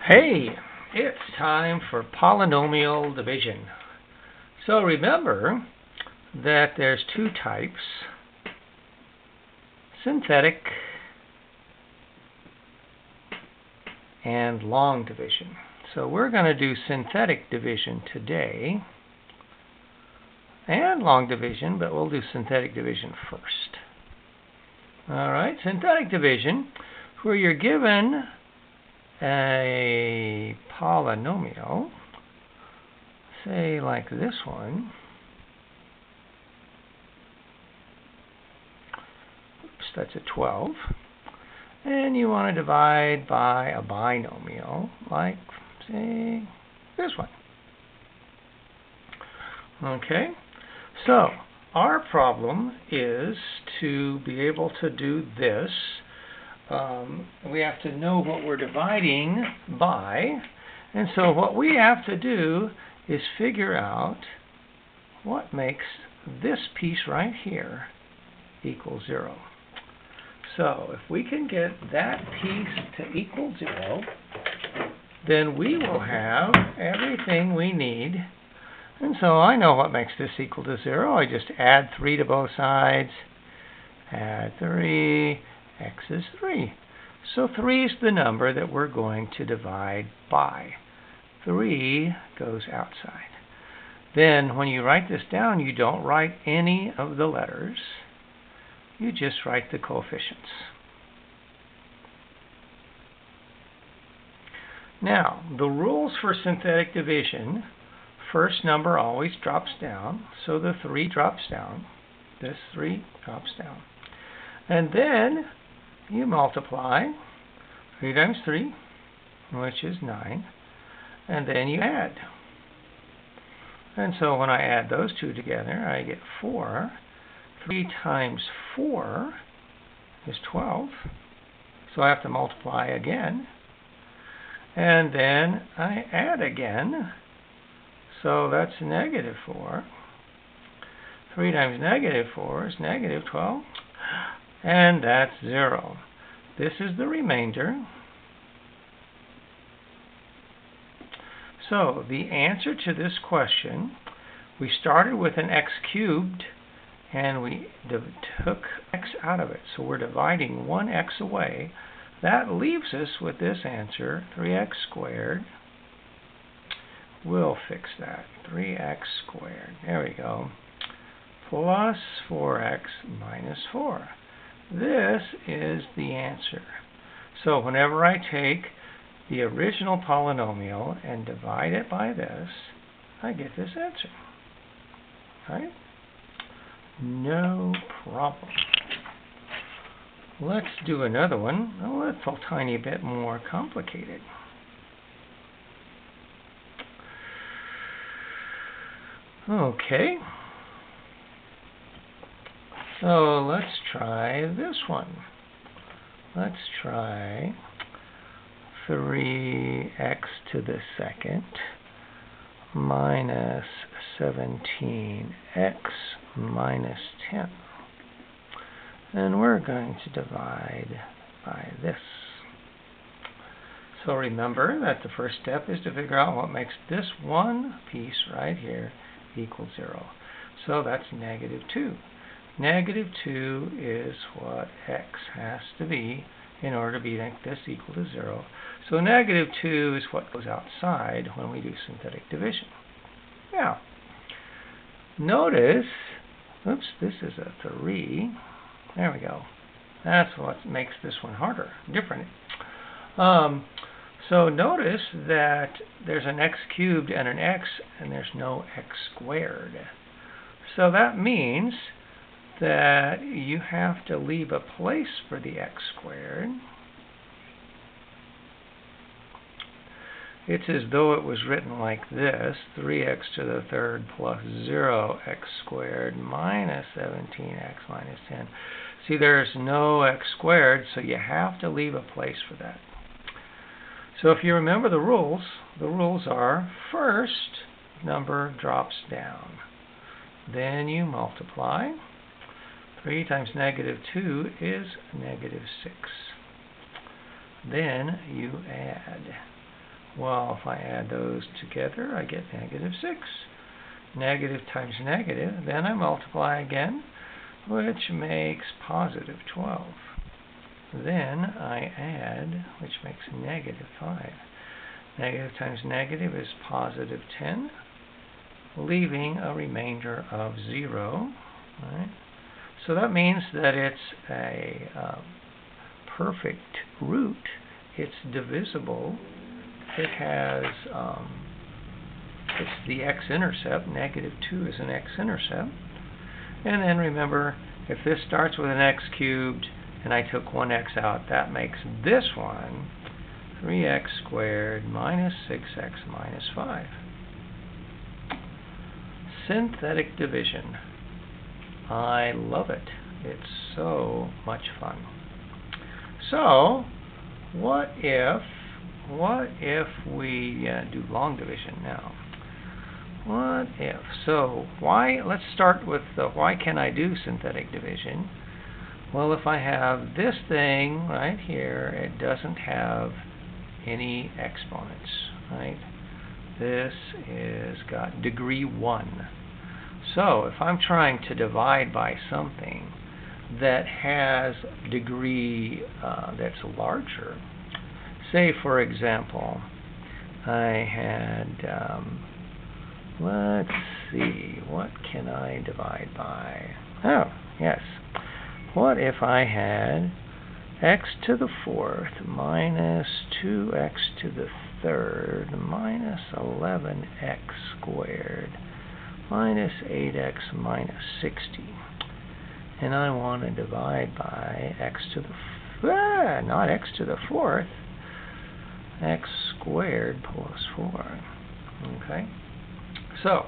Hey, it's time for polynomial division. So remember that there's two types, synthetic and long division. So we're going to do synthetic division today and long division, but we'll do synthetic division first. All right, synthetic division, where you're given a polynomial, say like this one. Oops, that's a 12. And you want to divide by a binomial, like, say, this one. Okay, so our problem is to be able to do this. We have to know what we're dividing by, and so what we have to do is figure out what makes this piece right here equal 0. So if we can get that piece to equal 0, then we will have everything we need. And so I know what makes this equal to 0. I just add 3 to both sides. Add 3. X is 3. So 3 is the number that we're going to divide by. 3 goes outside. Then when you write this down, you don't write any of the letters. You just write the coefficients. Now, the rules for synthetic division, first number always drops down, so the 3 drops down. This 3 drops down. And then you multiply 3 times 3, which is 9, and then you add. And so when I add those two together, I get 4. 3 times 4 is 12, so I have to multiply again. And then I add again, so that's negative 4. 3 times negative 4 is negative 12. And that's 0. This is the remainder. So the answer to this question, we started with an x cubed and we took x out of it. So we're dividing one x away. That leaves us with this answer, 3x squared. We'll fix that. 3x squared. There we go. Plus 4x minus 4. This is the answer. So whenever I take the original polynomial and divide it by this, I get this answer. Right? No problem. Let's do another one. Oh, it's a tiny bit more complicated. Okay. So let's try this one. Let's try 3x to the second minus 17x minus 10. And we're going to divide by this. So remember that the first step is to figure out what makes this one piece right here equal 0. So that's negative 2. Negative 2 is what x has to be in order to make this equal to 0. So negative 2 is what goes outside when we do synthetic division. Now, notice, oops, this is a 3. There we go. That's what makes this one harder, different. So notice that there's an x cubed and an x, and there's no x squared. So that means that you have to leave a place for the x squared. It's as though it was written like this, 3x to the third plus 0x squared minus 17x minus 10. See, there's no x squared, so you have to leave a place for that. So if you remember the rules are first number drops down. Then you multiply. 3 times negative 2 is negative 6. Then you add. Well, if I add those together, I get negative 6. Negative times negative, then I multiply again, which makes positive 12. Then I add, which makes negative 5. Negative times negative is positive 10, leaving a remainder of 0. Right? So that means that it's a perfect root. It's divisible. It has, it's the x-intercept. Negative 2 is an x-intercept. And then remember, if this starts with an x cubed, and I took one x out, that makes this one 3x squared minus 6x minus 5. Synthetic division. I love it. It's so much fun. So, what if we do long division now? What if? So, let's start with why can I do synthetic division? Well, if I have this thing right here, it doesn't have any exponents, right? This is got degree 1. So if I'm trying to divide by something that has degree that's larger, say for example, I had, let's see, what can I divide by? Oh, yes. What if I had x to the 4th minus 2x to the 3rd minus 11x squared minus 8x minus 60. And I want to divide by x to the, not x to the 4th, x squared plus 4. Okay? So,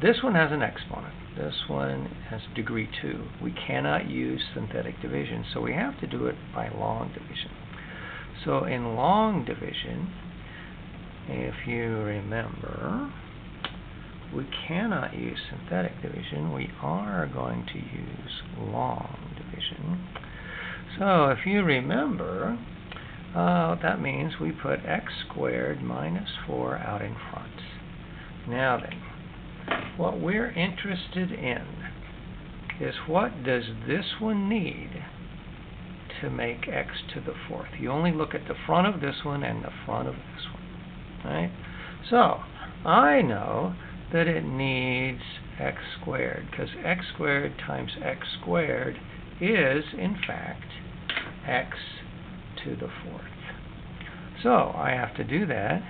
this one has an exponent. This one has degree 2. We cannot use synthetic division, so we have to do it by long division. So in long division, if you remember, we cannot use synthetic division. We are going to use long division. So if you remember, that means we put x squared minus 4 out in front. Now then, what we're interested in is what does this one need to make x to the 4th. You only look at the front of this one and the front of this one. Right? So, I know that it needs x squared, because x squared times x squared is, in fact, x to the 4th. So, I have to do that,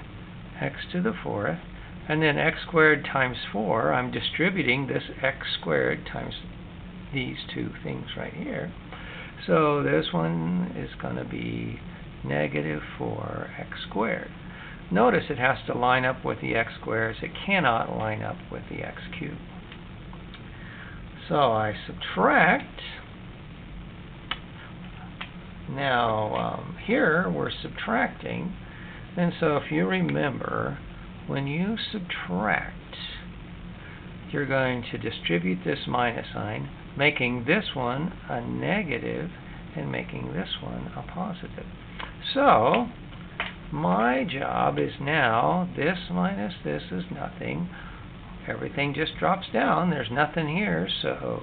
x to the 4th, and then x squared times 4, I'm distributing this x squared times these two things right here. So this one is going to be negative 4x squared. Notice it has to line up with the x squares. It cannot line up with the x cubed. So I subtract. Now here we're subtracting. And so if you remember, when you subtract, you're going to distribute this minus sign, making this one a negative and making this one a positive. So, my job is now, this minus this is nothing. Everything just drops down. There's nothing here, so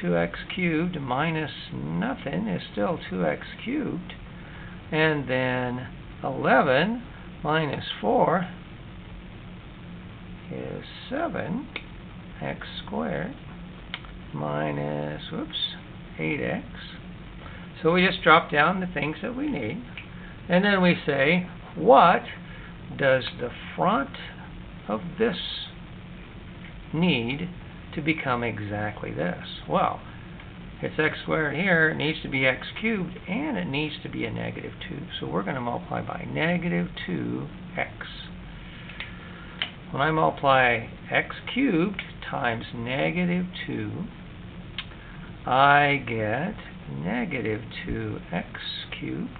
2x cubed minus nothing is still 2x cubed. And then 11 minus 4 is 7x squared minus, 8x. So we just drop down the things that we need. And then we say, what does the front of this need to become exactly this? Well, it's x squared here, it needs to be x cubed, and it needs to be a negative 2. So we're going to multiply by negative 2x. When I multiply x cubed times negative 2, I get negative 2x cubed.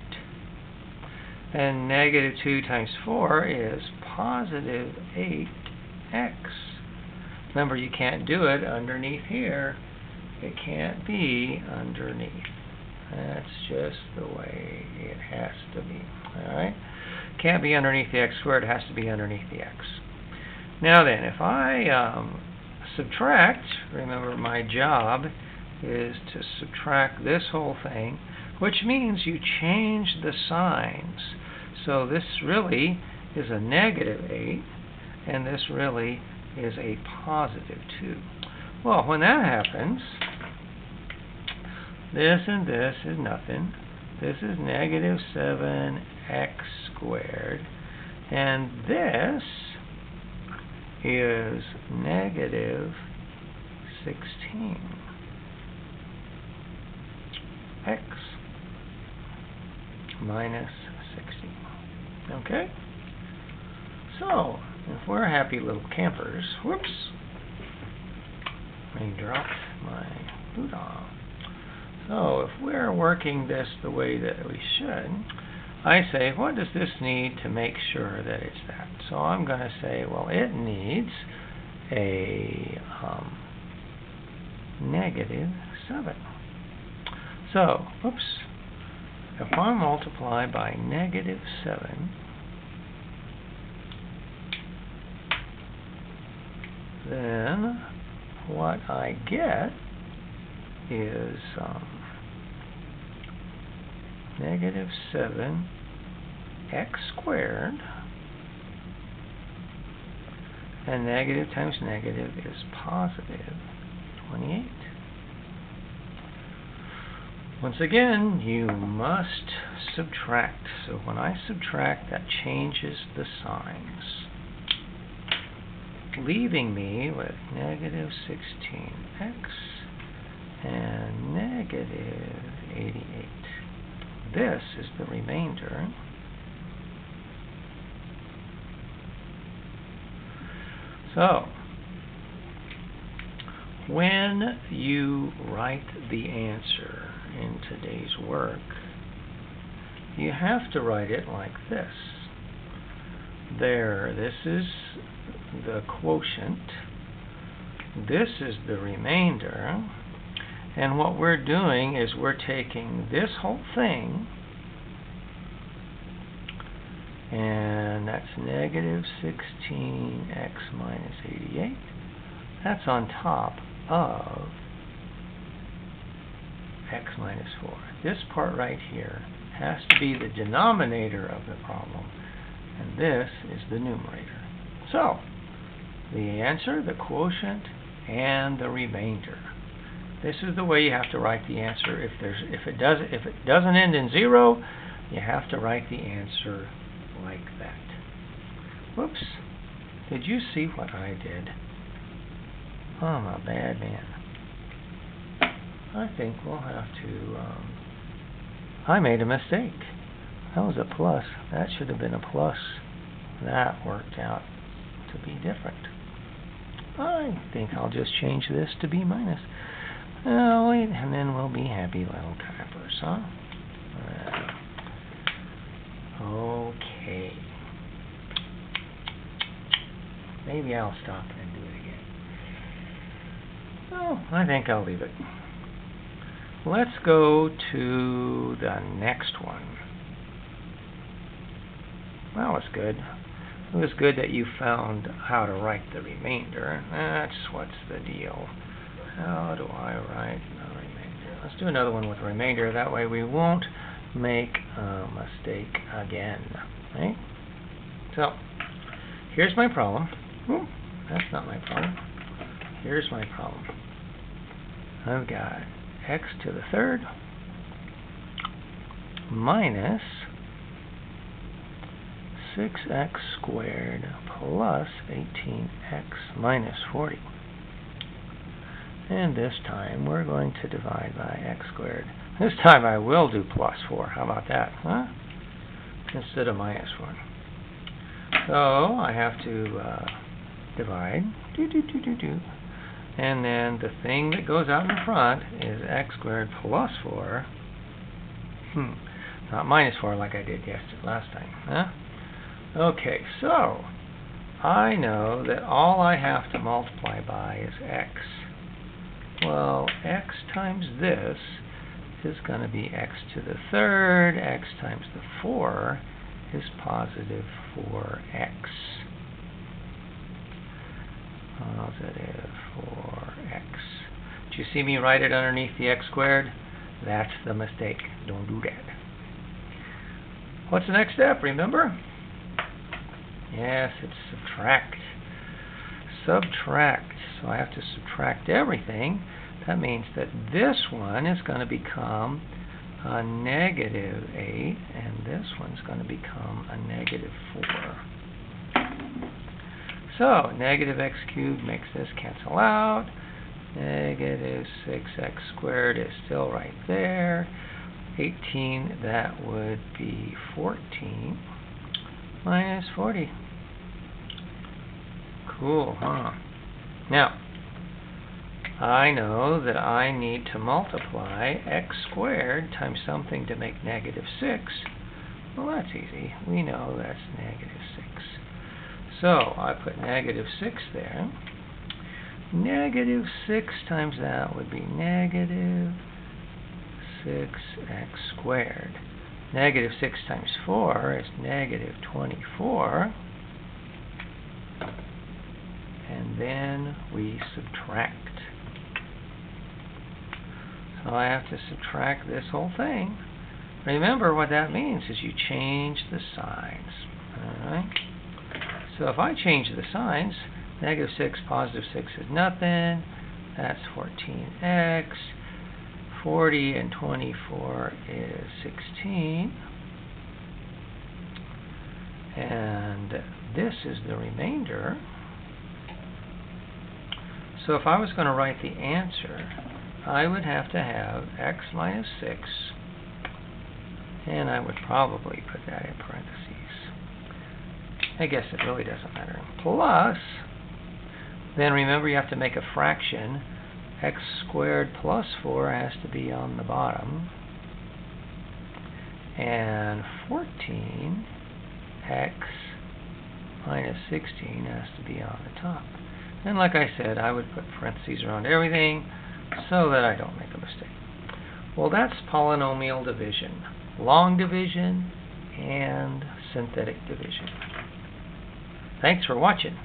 And negative 2 times 4 is positive 8x. Remember, you can't do it underneath here. It can't be underneath. That's just the way it has to be. All right? Can't be underneath the x squared. It has to be underneath the x. Now then, if I subtract, remember my job is to subtract this whole thing, which means you change the signs. So this really is a negative 8, and this really is a positive 2. Well, when that happens, this and this is nothing. This is negative 7x squared, and this is negative 16x minus 60. Okay? So, if we're happy little campers, whoops, I dropped my boot off. So, if we're working this the way that we should, I say, what does this need to make sure that it's that? So I'm going to say, well, it needs a negative 7. So, oops, if I multiply by negative 7, then what I get is negative 7x squared, and negative times negative is positive 28. Once again, you must subtract. So when I subtract, that changes the signs, leaving me with negative 16x and negative 88. This is the remainder. So, when you write the answer in today's work, you have to write it like this. This is the quotient. This is the remainder. And what we're doing is we're taking this whole thing, and that's negative 16x minus 88. That's on top of x minus 4. This part right here has to be the denominator of the problem, and this is the numerator. So, the answer, the quotient, and the remainder. This is the way you have to write the answer. If it doesn't end in 0, you have to write the answer like that. Whoops. Did you see what I did? I'm a bad man. I think we'll have to... I made a mistake. That was a plus. That should have been a plus. That worked out to be different. I think I'll just change this to be minus. Oh, wait, and then we'll be happy little campers, huh? Okay. Maybe I'll stop and do it again. Oh, I think I'll leave it. Let's go to the next one. That was good. It was good that you found how to write the remainder. That's what's the deal. How do I write the remainder? Let's do another one with the remainder. That way we won't make a mistake again. Right? So, here's my problem. Ooh, that's not my problem. Here's my problem. I've got x to the third minus 6x squared plus 18x minus 40. And this time we're going to divide by x squared. This time I will do plus 4. How about that, huh? Instead of minus 4. So I have to divide. And then the thing that goes out in front is x squared plus 4. Not minus 4 like I did last time, huh? Okay, so I know that all I have to multiply by is x. Well, x times this is going to be x to the third. X times the 4 is positive 4x. Positive 4x. Did you see me write it underneath the x squared? That's the mistake. Don't do that. What's the next step, remember? Yes, it's subtract. Subtract. So I have to subtract everything. That means that this one is going to become a negative 8, and this one's going to become a negative 4. So, negative x cubed makes this cancel out. Negative 6x squared is still right there. 18, that would be 14 minus 40. Cool, huh? Now, I know that I need to multiply x squared times something to make negative 6. Well, that's easy. We know that's negative 6. So, I put negative 6 there. Negative 6 times that would be negative 6x squared. Negative 6 times 4 is negative 24. And then we subtract. So I have to subtract this whole thing. Remember what that means is you change the signs. Alright? So if I change the signs, negative 6, positive 6 is nothing. That's 14x. 40 and 24 is 16. And this is the remainder. So if I was going to write the answer, I would have to have x minus 6, and I would probably put that in parentheses. I guess it really doesn't matter. Plus, then remember you have to make a fraction. X squared plus 4 has to be on the bottom, and 14x minus 16 has to be on the top. And like I said, I would put parentheses around everything so that I don't make a mistake. Well, that's polynomial division. Long division and synthetic division. Thanks for watching.